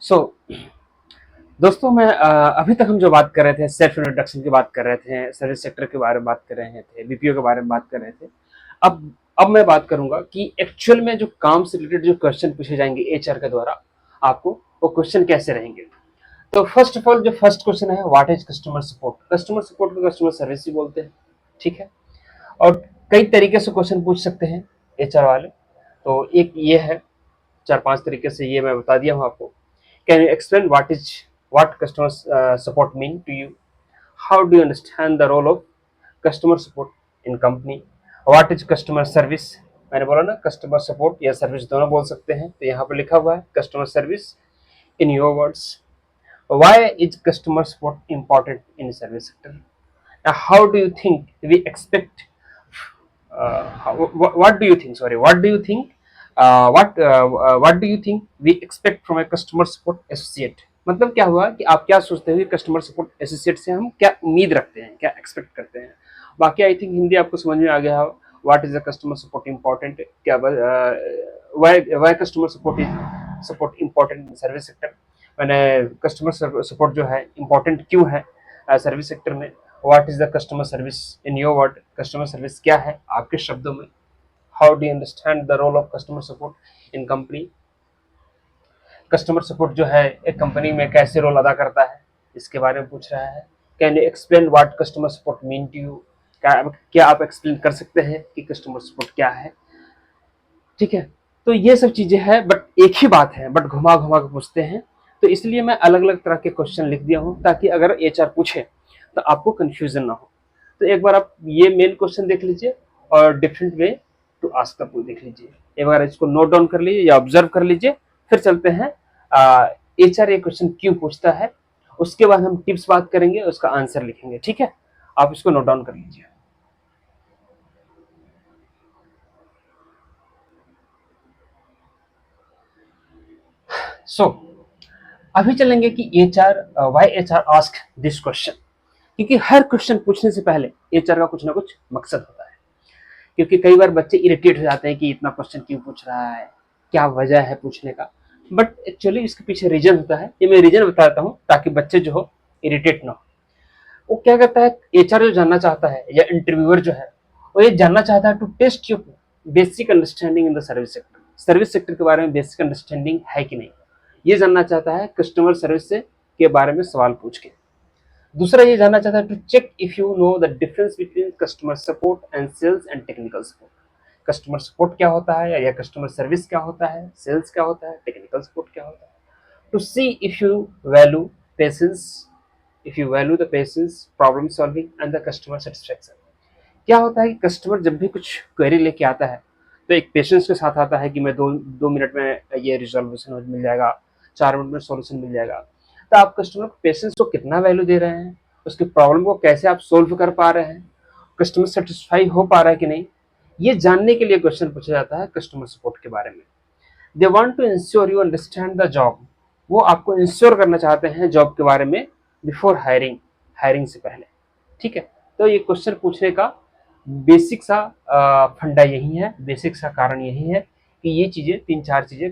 सो दोस्तों मैं अभी तक हम जो बात कर रहे थे सेल्फ इंट्रोडक्शन की बात कर रहे थे, सर्विस सेक्टर के बारे में बात कर रहे थे, बीपीओ के बारे में बात कर रहे थे। अब मैं बात करूंगा कि एक्चुअल में जो काम से रिलेटेड जो क्वेश्चन पूछे जाएंगे एचआर के द्वारा आपको, वो क्वेश्चन कैसे रहेंगे। तो फर्स्ट ऑफ ऑल जो फर्स्ट क्वेश्चन है, what is customer support. Customer support को कस्टमर सर्विस ही बोलते हैं, ठीक है। और कई तरीके से क्वेश्चन पूछ सकते हैं एचआर वाले। तो एक ये है, चार पांच तरीके से ये मैं बता दिया हूँ आपको। Can you explain what customer support mean to you? How do you understand the role of customer support in company? What is customer service? मैंने बोला ना कस्टमर सपोर्ट या सर्विस दोनों बोल सकते हैं, तो यहाँ पर लिखा हुआ है customer service. In your words, why is customer support important in service sector? Now, how do you think we expect? What do you think? Sorry, what do you think? What do you think we expect from a customer support associate? मतलब क्या हुआ कि आप क्या सोचते हैं customer support associate से हम क्या उम्मीद रखते हैं, क्या एक्सपेक्ट करते हैं। बाकी आई थिंक हिंदी आपको समझ में आ गया। What is the customer support important, क्या why customer support important in service sector. मैंने कस्टमर सपोर्ट जो है इम्पोर्टेंट क्यों है सर्विस सेक्टर में। What is the customer service in your word, customer service क्या है आपके शब्दों में। How do you understand the role of customer support in company. Customer support जो है एक कंपनी में कैसे रोल अदा करता है, इसके बारे में पूछ रहा है। Can you explain what customer support mean to you, क्या आप एक्सप्लेन कर सकते हैं कि कस्टमर सपोर्ट क्या है, ठीक है। तो ये सब चीजें हैं, बट एक ही बात है, बट घुमा घुमा के पूछते हैं। तो इसलिए मैं अलग अलग तरह के क्वेश्चन लिख दिया हूँ ताकि अगर एचआर पूछे तो आपको कंफ्यूजन ना हो। तो एक बार आप ये मेन क्वेश्चन देख लीजिए और different way to ask the देख लीजिए, एक बार इसको नोट डाउन कर लीजिए या ऑब्जर्व कर लीजिए। फिर चलते हैं एचआर ये क्वेश्चन क्यों पूछता है, उसके बाद हम टिप्स बात करेंगे, उसका आंसर लिखेंगे, ठीक है। आप इसको नोट डाउन कर लीजिए। सो अभी चलेंगे कि HR, why HR ask this question. क्योंकि हर क्वेश्चन पूछने से पहले एचआर का कुछ ना कुछ मकसद होता है। क्योंकि कई बार बच्चे इरिटेट हो जाते हैं कि इतना क्वेश्चन क्यों पूछ रहा है, क्या वजह है पूछने का। बट एक्चुअली इसके पीछे रीजन होता है, ये मैं रीजन बताता हूँ ताकि बच्चे जो हो इरिटेट ना हो। वो क्या करता है, एचआर जो जानना चाहता है या इंटरव्यूअर जो है वो ये जानना चाहता है to test your basic understanding in the service sector. Service sector के बारे में बेसिक अंडरस्टैंडिंग है कि नहीं, ये जानना चाहता है कस्टमर सर्विस से के बारे में सवाल पूछ के। दूसरा ये जानना चाहता है to check if you know the difference between customer support and sales and technical support. Customer support क्या होता है या कस्टमर सर्विस क्या होता है, सेल्स क्या होता है, टेक्निकल सपोर्ट क्या होता है। To see if you value patience, if you value the patience, problem solving and the customer satisfaction. क्या होता है कि कस्टमर जब भी कुछ क्वेरी लेके आता है तो एक पेशेंस के साथ आता है कि मैं दो मिनट में ये रिजोल्यूशन मिल जाएगा, 4 मिनट में सॉल्यूशन मिल जाएगा। तो आप कस्टमर को पेशेंस को कितना वैल्यू दे रहे हैं, उसकी प्रॉब्लम को कैसे आप सोल्व कर पा रहे हैं, कस्टमर सेटिस्फाई हो पा रहा है कि नहीं, ये जानने के लिए क्वेश्चन पूछा जाता है कस्टमर सपोर्ट के बारे में। They want to ensure you understand the job. वो आपको इंश्योर करना चाहते हैं जॉब के बारे में बिफोर हायरिंग, हायरिंग से पहले, ठीक है। तो ये क्वेश्चन पूछने का बेसिक सा फंडा यही है, बेसिक सा कारण यही है कि ये चीजें, तीन चार चीजें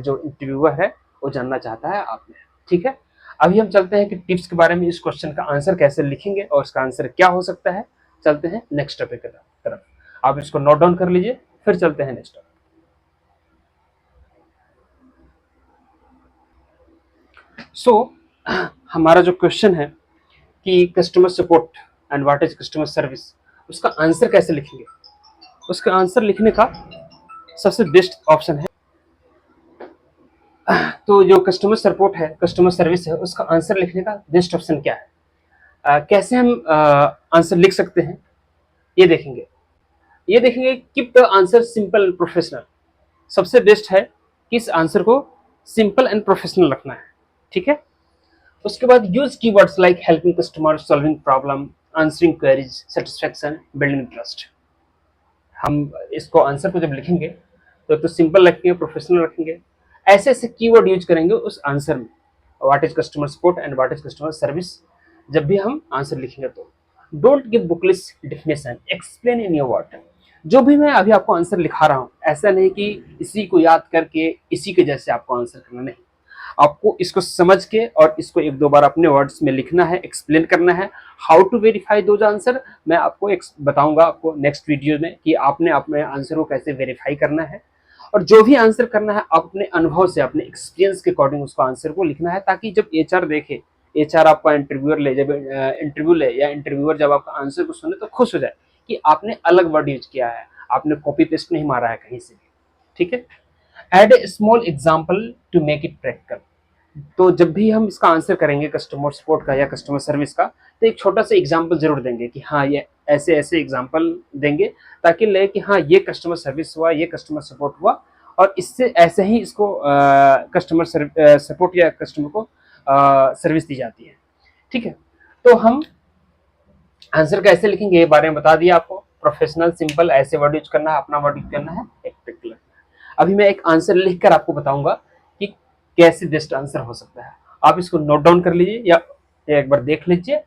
जो इंटरव्यूअर है वो जानना चाहता है आप में, ठीक है। अभी हम चलते हैं कि टिप्स के बारे में, इस क्वेश्चन का आंसर कैसे लिखेंगे और इसका आंसर क्या हो सकता है। चलते हैं नेक्स्ट टॉपिक की तरफ, आप इसको नोट डाउन कर लीजिए, फिर चलते हैं नेक्स्ट टॉपिक। सो हमारा जो क्वेश्चन है कि customer support and what is customer service, उसका आंसर कैसे लिखेंगे। उसका आंसर लिखने का सबसे बेस्ट ऑप्शन है, तो जो कस्टमर सपोर्ट है, कस्टमर सर्विस है, उसका आंसर लिखने का बेस्ट ऑप्शन क्या है। कैसे हम आंसर लिख सकते हैं ये देखेंगे। ये देखेंगे keep the answer simple and professional. सबसे बेस्ट है कि इस आंसर को सिंपल एंड प्रोफेशनल रखना है, ठीक है। उसके बाद use keywords like helping customer, solving problem, answering queries, satisfaction, building trust. हम इसको आंसर को जब लिखेंगे तो सिंपल रखेंगे, प्रोफेशनल रखेंगे, ऐसे ऐसे कीवर्ड यूज करेंगे उस आंसर में। What is customer support and what is customer service जब भी हम आंसर लिखेंगे तो don't give booklets definition, explain in your word. जो भी मैं अभी आपको आंसर लिखा रहा हूँ ऐसा नहीं कि इसी को याद करके इसी के जैसे आपको आंसर करना, नहीं। आपको इसको समझ के और इसको एक दो बार अपने वर्ड्स में लिखना है, एक्सप्लेन करना है। How to verify those answer मैं आपको बताऊंगा आपको नेक्स्ट वीडियो में कि आपने अपने आंसर को कैसे वेरीफाई करना है। और जो भी आंसर करना है अपने अनुभव से, अपने एक्सपीरियंस के अकॉर्डिंग उसको आंसर को लिखना है, ताकि जब एचआर देखे, एचआर आपका इंटरव्यूअर ले, जब इंटरव्यू ले या इंटरव्यूअर जब आपका आंसर को सुने तो खुश हो जाए कि आपने अलग वर्ड यूज किया है, आपने कॉपी पेस्ट नहीं मारा है कहीं से भी। ठीक है। Add a small example to make it practical. तो जब भी हम इसका आंसर करेंगे कस्टमर सपोर्ट का या कस्टमर सर्विस का, तो एक छोटा सा एग्जाम्पल जरूर देंगे कि हाँ ये ऐसे ऐसे एग्जाम्पल देंगे, ताकि लगे कि हाँ ये कस्टमर सर्विस हुआ, ये कस्टमर सपोर्ट हुआ, और इससे ऐसे ही इसको कस्टमर सपोर्ट या कस्टमर को सर्विस दी जाती है। ठीक है। तो हम आंसर कैसे लिखेंगे ये बारे में बता दिया आपको। प्रोफेशनल, सिंपल, ऐसे वर्ड यूज करना है, अपना वर्ड यूज करना है, एक टिक लगना है। अभी मैं एक आंसर लिखकर आपको बताऊंगा कि कैसे बेस्ट आंसर हो सकता है। आप इसको नोट डाउन कर लीजिए या एक बार देख लीजिए,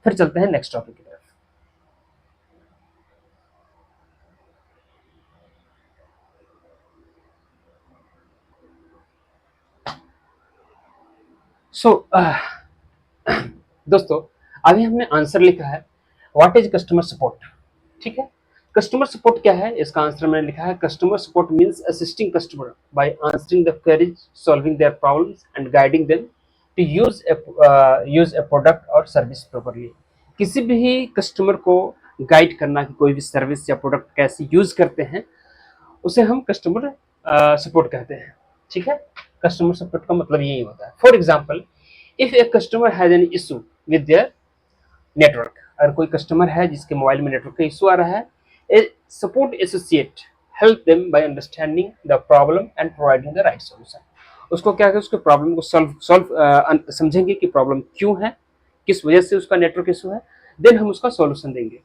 फिर चलते हैं नेक्स्ट टॉपिक की तरफ। सो दोस्तों, अभी हमने आंसर लिखा है व्हाट इज कस्टमर सपोर्ट। ठीक है। कस्टमर सपोर्ट क्या है, इसका आंसर मैंने लिखा है customer support means assisting customer by answering the queries, solving their problems and guiding them to use a product और सर्विस प्रॉपर्ली। किसी भी कस्टमर को गाइड करना कि कोई भी सर्विस या प्रोडक्ट कैसे यूज करते हैं, उसे हम कस्टमर सपोर्ट कहते हैं। ठीक है। कस्टमर सपोर्ट का मतलब यही होता है। For example, if a customer has an issue with their network, अगर कोई कस्टमर है जिसके मोबाइल में नेटवर्क का इशू आ रहा है, a support associate help them by understanding the problem and providing the right solution. उसको क्या है, उसके प्रॉब्लम को सॉल्व समझेंगे कि प्रॉब्लम क्यों है, किस वजह से उसका नेटवर्क इशू है, देन हम उसका सॉल्यूशन देंगे।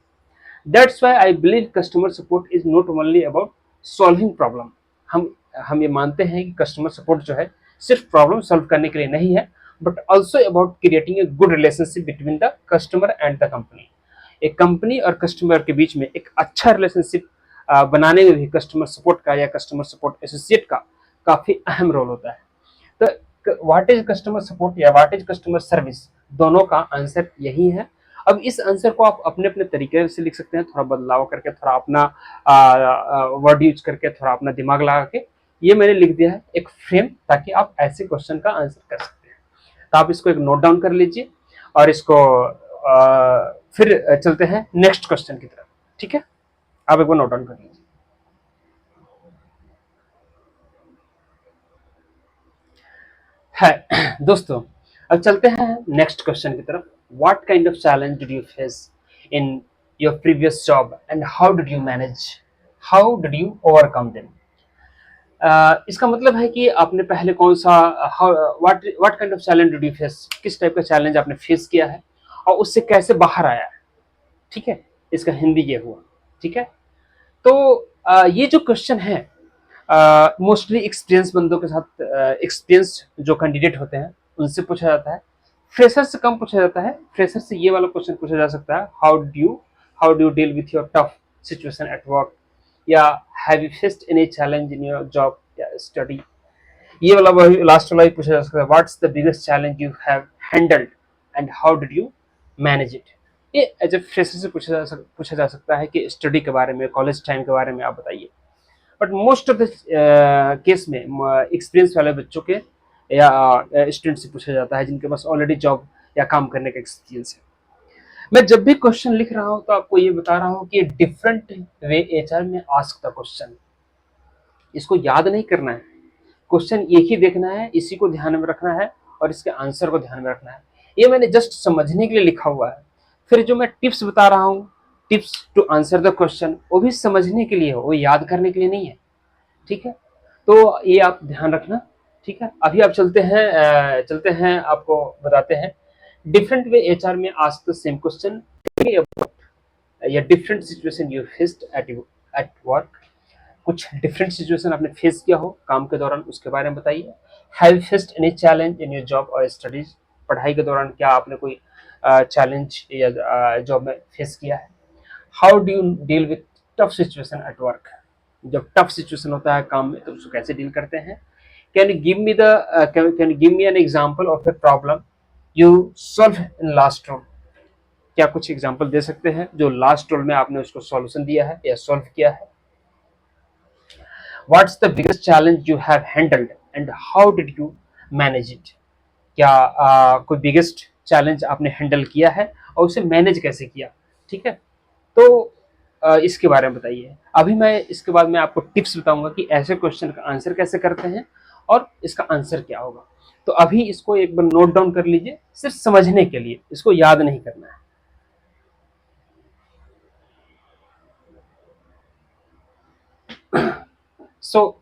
That's why I believe customer support is not only about solving problem. हम ये मानते हैं कि कस्टमर सपोर्ट जो है सिर्फ प्रॉब्लम सॉल्व करने के लिए नहीं है, but also about creating a good relationship between the customer and the company. एक कंपनी और कस्टमर के बीच में एक अच्छा रिलेशनशिप बनाने में भी कस्टमर सपोर्ट का या कस्टमर सपोर्ट एसोसिएट का काफी अहम रोल होता है। तो व्हाट इज कस्टमर सपोर्ट या व्हाट इज कस्टमर सर्विस, दोनों का आंसर यही है। अब इस आंसर को आप अपने अपने तरीके से लिख सकते हैं, थोड़ा बदलाव करके, थोड़ा अपना वर्ड यूज करके, थोड़ा अपना दिमाग लगा के। ये मैंने लिख दिया है एक फ्रेम, ताकि आप ऐसे क्वेश्चन का आंसर कर सकते हैं। तो आप इसको एक नोट डाउन कर लीजिए और इसको फिर चलते हैं नेक्स्ट क्वेश्चन की तरफ। ठीक है। आप एक बार नोट डाउन कर लीजिए। है दोस्तों, अब चलते हैं नेक्स्ट क्वेश्चन की तरफ। What kind of challenge did you face in your previous job and how did you manage, how did you overcome them. इसका मतलब है कि आपने पहले कौन सा, what what kind of challenge did you face, किस टाइप का चैलेंज आपने फेस किया है और उससे कैसे बाहर आया है। ठीक है। इसका हिंदी ये हुआ। ठीक है। तो ये जो क्वेश्चन है मोस्टली एक्सपीरियंस बंदों के साथ, एक्सपीरियंस जो कैंडिडेट होते हैं उनसे पूछा जाता है। फ्रेशर से कम पूछा जाता है। फ्रेशर से ये वाला क्वेश्चन पूछा जा सकता है, how do you deal with your tough situation at work, या have you faced any challenge in your job या स्टडी। ये वाला वही लास्ट वाला ही पूछा जा सकता है, what's the biggest challenge you have handled and how did you manage it. ये एज ए फ्रेशर से पूछा जा सकता है कि स्टडी के बारे में, कॉलेज टाइम के बारे में आप बताइए। But most of the case में एक्सपीरियंस वाले बच्चों के या स्टूडेंट से पूछा जाता है जिनके पास ऑलरेडी जॉब या काम करने का एक्सपीरियंस है। मैं जब भी क्वेश्चन लिख रहा हूं तो आपको ये बता रहा हूं कि डिफरेंट वे एचआर में आस्क द क्वेश्चन, इसको याद नहीं करना है। क्वेश्चन एक ही देखना है, इसी को ध्यान में रखना है और इसके आंसर को ध्यान में रखना है। ये मैंने जस्ट समझने के लिए लिखा हुआ है। फिर जो मैं टिप्स बता रहा हूँ, tips to answer the question, वो भी समझने के लिए हो, वो याद करने के लिए नहीं है। ठीक है। तो ये आप ध्यान रखना। ठीक है। अभी आप चलते हैं आपको बताते हैं डिफरेंट वे एचआर में आस्क द सेम क्वेश्चन या different situation you faced at work. कुछ डिफरेंट सिचुएशन आपने फेस किया हो काम के दौरान, उसके बारे में बताइए। Have faced any challenge in your job और स्टडीज, पढ़ाई के दौरान क्या आपने कोई चैलेंज या जॉब में फेस किया है। How do you deal with tough situation at work, जब टफ सिचुएशन होता है काम में तो उसको कैसे डील करते हैं। Can you give me the can you give me an example of a problem you solve in last round? क्या कुछ एग्जांपल दे सकते हैं जो लास्ट रोल में आपने उसको सॉल्यूशन दिया है या सॉल्व किया है? What's the biggest challenge you have handled and how did you manage it? क्या कोई बिगेस्ट चैलेंज आपने हैंडल किया है और उसे मैनेज कैसे किया? ठीक है, तो इसके बारे में बताइए। अभी मैं इसके बाद में आपको टिप्स बताऊंगा कि ऐसे क्वेश्चन का आंसर कैसे करते हैं और इसका आंसर क्या होगा। तो अभी इसको एक बार नोट डाउन कर लीजिए, सिर्फ समझने के लिए, इसको याद नहीं करना है। सो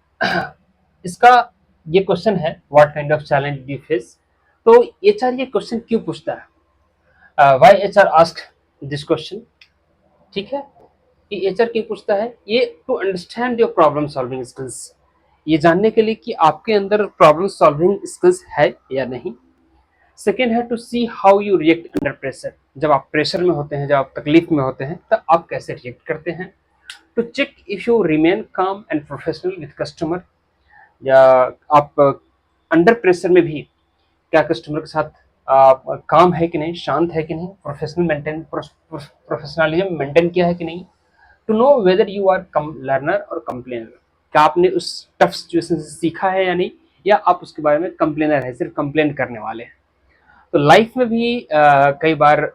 इसका ये क्वेश्चन है, what kind of challenge do you face. तो एचआर ये क्वेश्चन क्यों पूछता है, why HR ask this question, ठीक है, कि एचआर क्यों पूछता है ये, to understand your problem solving skills, ये जानने के लिए कि आपके अंदर प्रॉब्लम सॉल्विंग स्किल्स है या नहीं। सेकेंड है to see how you react under pressure, जब आप प्रेशर में होते हैं, जब आप तकलीफ में होते हैं, तब आप कैसे रिएक्ट करते हैं। To check if you remain calm and professional with customer, या आप अंडर प्रेशर में भी क्या कस्टमर के साथ काम है कि नहीं, शांत है कि नहीं, प्रोफेशनलिज्म मेंटेन किया है कि नहीं। To know whether you are come learner और कंप्लेनर, क्या आपने उस टफ सिचुएशन से सीखा है या नहीं, या आप उसके बारे में कंप्लेनर है, सिर्फ कंप्लेन करने वाले हैं। तो लाइफ में भी कई बार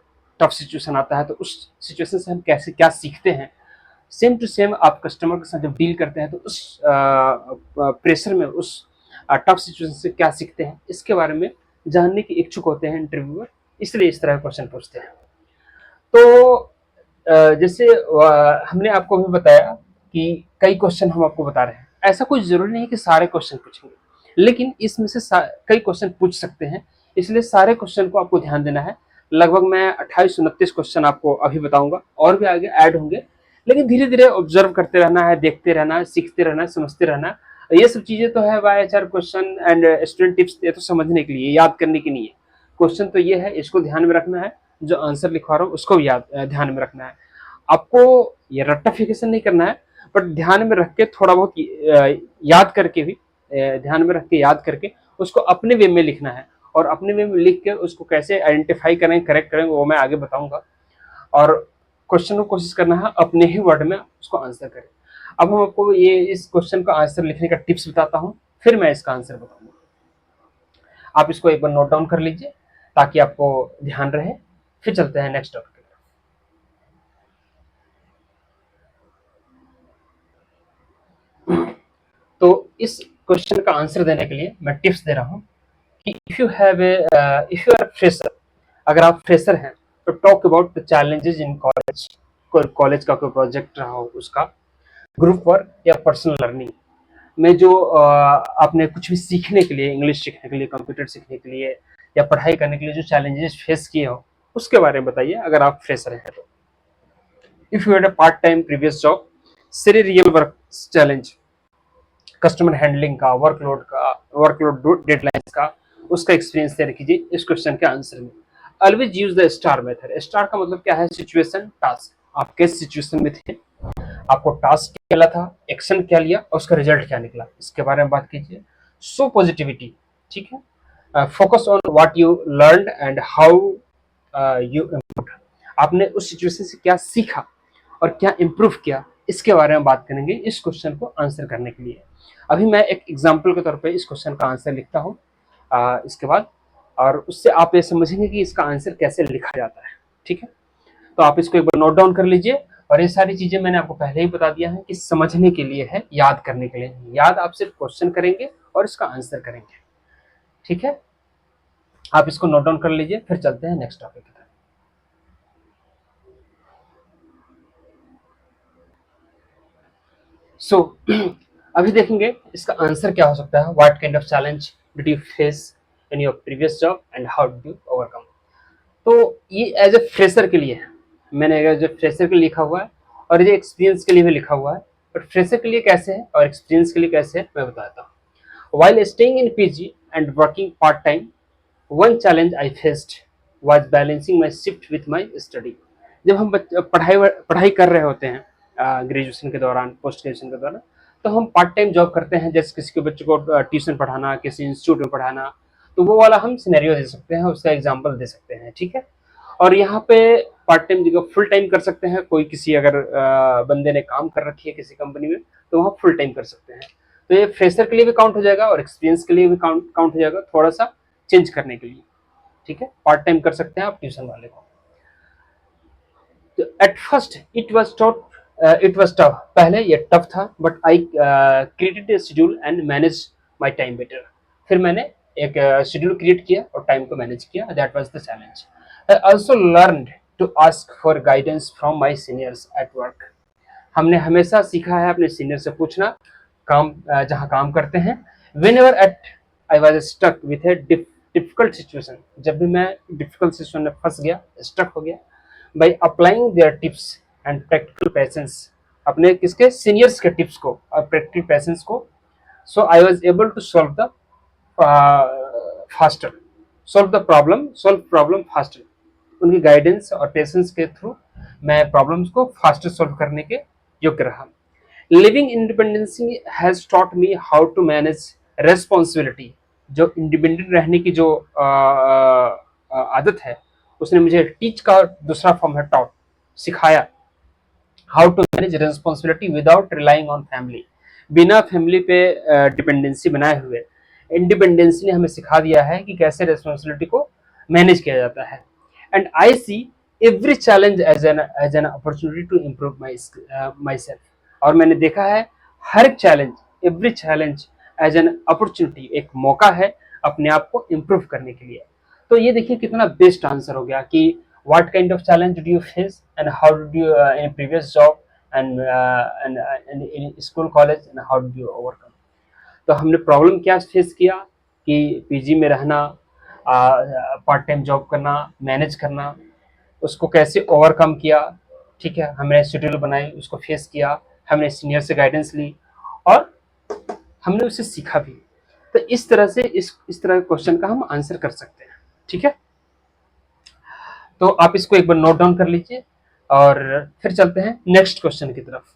टफ सिचुएशन आता है, तो उस सिचुएशन से हम कैसे क्या सीखते हैं। सेम टू सेम आप कस्टमर के साथ जब डील करते हैं तो उस प्रेशर में, उस टफ सिचुएशन से क्या सीखते हैं, इसके बारे में जानने की इच्छुक होते हैं इंटरव्यूअर, इसलिए इस तरह का क्वेश्चन पूछते हैं। तो जैसे हमने आपको भी बताया कि कई क्वेश्चन हम आपको बता रहे हैं, ऐसा कोई जरूरी नहीं है कि सारे क्वेश्चन पूछेंगे, लेकिन इसमें से कई क्वेश्चन पूछ सकते हैं, इसलिए सारे क्वेश्चन को आपको ध्यान देना है। लगभग मैं 28-29 क्वेश्चन आपको अभी बताऊंगा, और भी आगे ऐड होंगे, लेकिन धीरे धीरे ऑब्जर्व करते रहना है, देखते रहना है, सीखते रहना है, समझते रहना है। ये सब चीजें तो है why H R question and student tips, ये तो समझने के लिए, याद करने की नहीं है। क्वेश्चन तो ये है, इसको ध्यान में रखना है, जो आंसर लिखवा रहा हूँ उसको भी ध्यान में रखना है। आपको ये रट्टाफिकेशन नहीं करना है, बट ध्यान में रख के थोड़ा बहुत याद करके भी, ध्यान में रख के याद करके उसको अपने वे में लिखना है, और अपने वे में लिख के उसको कैसे आइडेंटिफाई करें, करेक्ट करें, वो मैं आगे बताऊंगा। और क्वेश्चन को कोशिश करना है अपने ही वर्ड में उसको आंसर करें। अब हम आपको ये इस क्वेश्चन का आंसर लिखने का टिप्स बताता हूँ, फिर मैं इसका आंसर बताऊंगा। आप इसको एक बार नोट डाउन कर लीजिए ताकि आपको ध्यान रहे, फिर चलते हैं नेक्स्ट टॉपिक। तो इस क्वेश्चन का आंसर देने के लिए मैं टिप्स दे रहा हूँ कि इफ यू आर फ्रेशर, अगर आप फ्रेशर हैं तो talk about the challenges in college, college का कोई प्रोजेक्ट रहा हो उसका, ग्रुप वर्क या पर्सनल लर्निंग में जो आपने कुछ भी सीखने के लिए, इंग्लिश सीखने के लिए, कंप्यूटर सीखने के लिए, या पढ़ाई करने के लिए जो चैलेंजेस फेस किए हो, उसके बारे में बताइए अगर आप फ्रेशर हैं तो। If you had a part time previous job, share real work challenge, customer handling का, वर्कलोड डेडलाइंस का, उसका एक्सपीरियंस शेयर कीजिए इस क्वेश्चन के आंसर में। Always use the star method. Star का मतलब क्या है, सिचुएशन, टास्क, आप किस सिचुएशन में थे, आपको टास्क क्या मिला था, एक्शन क्या लिया और उसका रिजल्ट क्या निकला, इसके बारे में बात कीजिए। सो पॉजिटिविटी, ठीक है, focus on what you learn and how you improve, आपने उस सिचुएशन से क्या सीखा और क्या इम्प्रूव किया, इसके बारे में बात करेंगे इस क्वेश्चन को आंसर करने के लिए। अभी मैं एक एग्जाम्पल के तौर पे इस क्वेश्चन का आंसर लिखता हूँ इसके बाद, और उससे आप ये समझेंगे कि इसका आंसर कैसे लिखा जाता है, ठीक है। तो आप इसको एक बार नोट डाउन कर लीजिए, और ये सारी चीजें मैंने आपको पहले ही बता दिया है कि समझने के लिए है, याद करने के लिए। याद आप सिर्फ क्वेश्चन करेंगे और इसका आंसर करेंगे, ठीक है। आप इसको नोट डाउन कर लीजिए, फिर चलते हैं नेक्स्ट टॉपिक की तरफ। सो अभी देखेंगे इसका आंसर क्या हो सकता है। What kind of challenge did you face in your previous job and how did you overcome. तो ये एज ए फ्रेशर के लिए है, मैंने एज ए फ्रेशर के लिए लिखा हुआ है, और ये एक्सपीरियंस के लिए भी लिखा हुआ है, बट फ्रेशर के लिए कैसे है और एक्सपीरियंस के लिए कैसे है मैं बताता हूँ। While staying in PG and working part time, one challenge I faced was balancing my shift with my study. जब हम पढ़ाई कर रहे होते हैं ग्रेजुएशन के दौरान, पोस्ट ग्रेजुएशन के दौरान, तो हम पार्ट टाइम जॉब करते हैं, जैसे किसी के बच्चों को ट्यूशन पढ़ाना, किसी इंस्टीट्यूट में पढ़ाना, तो वो वाला हम सिनेरियो दे सकते हैं, उसका एग्जाम्पल दे सकते हैं, ठीक है। और यहाँ पे पार्ट टाइम जगह फुल टाइम कर सकते हैं, कोई किसी अगर बंदे ने काम कर रखी है किसी कंपनी में तो वहाँ फुल टाइम कर सकते हैं। तो ये फ्रेशर के लिए भी काउंट हो जाएगा और एक्सपीरियंस के लिए भी काउंट हो जाएगा, थोड़ा सा चेंज करने के लिए, ठीक है। पार्ट टाइम कर सकते हैं आप ट्यूशन वाले को। तो at first it was tough, पहले ये टफ था, but I created a schedule and manage my time better. फिर मैंने एक शेड्यूल क्रिएट किया और टाइम को मैनेज किया, that was the challenge. I also learned to ask for guidance from my seniors at work. हमने हमेशा सीखा है अपने सीनियर से पूछना, काम जहाँ काम करते हैं। Whenever at I was stuck with a difficult situation, जब भी मैं डिफिकल्ट सिचुएशन में फंस गया, स्टक हो गया, by applying their tips and practical patience, अपने किसके सीनियर्स के टिप्स को और प्रैक्टिकल पैसेंस को, so I was able to faster solve problem faster. उनकी गाइडेंस और पेशेंस के थ्रू मैं प्रॉब्लम्स को फास्टर सॉल्व करने के योग्य रहा। Living independency has taught me how to manage responsibility. जो इंडिपेंडेंट रहने की जो आदत है, उसने मुझे टीच का दूसरा फॉर्म है टॉट, सिखाया। How to manage responsibility without relying on family, बिना फैमिली पे डिपेंडेंसी बनाए हुए इंडिपेंडेंसी ने हमें सिखा दिया है कि कैसे रेस्पॉन्सिबिलिटी को मैनेज किया जाता है। And I see every challenge as an opportunity to improve myself. और मैंने देखा है हर एक चैलेंज, every challenge as an opportunity, एक मौका है अपने आप को इम्प्रूव करने के लिए। तो ये देखिए कितना बेस्ट आंसर हो गया कि what kind of challenge did you face and how did you in previous job and in school college and how did you overcome। तो हमने प्रॉब्लम क्या फेस किया कि पीजी में रहना, पार्ट टाइम जॉब करना, मैनेज करना, उसको कैसे ओवरकम किया, ठीक है। हमने शेड्यूल बनाई, उसको फेस किया, हमने सीनियर से गाइडेंस ली और हमने उसे सीखा भी। तो इस तरह से इस तरह के क्वेश्चन का हम आंसर कर सकते हैं, ठीक है। तो आप इसको एक बार नोट डाउन कर लीजिए और फिर चलते हैं नेक्स्ट क्वेश्चन की तरफ।